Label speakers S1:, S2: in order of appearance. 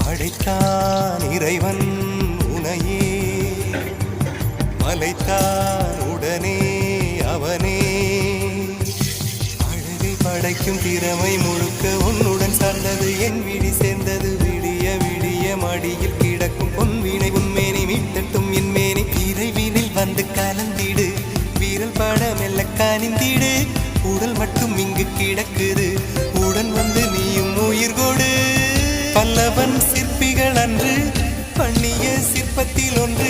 S1: படைத்தான் இறைவன் உனையே மலைத்தான் உடனே அவனே அழகை படைக்கும் திறமை முழுக்க உன்னுடன் சார்ந்தது என் விழி சேர்ந்தது விடிய விடிய மடியில் கிடக்கும் பொன்வினை உன்மேனி மீட்டட்டும் என் மேனி இறைவினில் வந்து கலந்திடு வீரல் பட மெல்ல காணிந்திடு உடல் மட்டும் இங்கு கிடக்குது உடன் வந்து நீயும் உயிர் கொடு பல்லவன் சிற்பிகள் அன்று பண்ணிய சிற்பத்தில் ஒன்று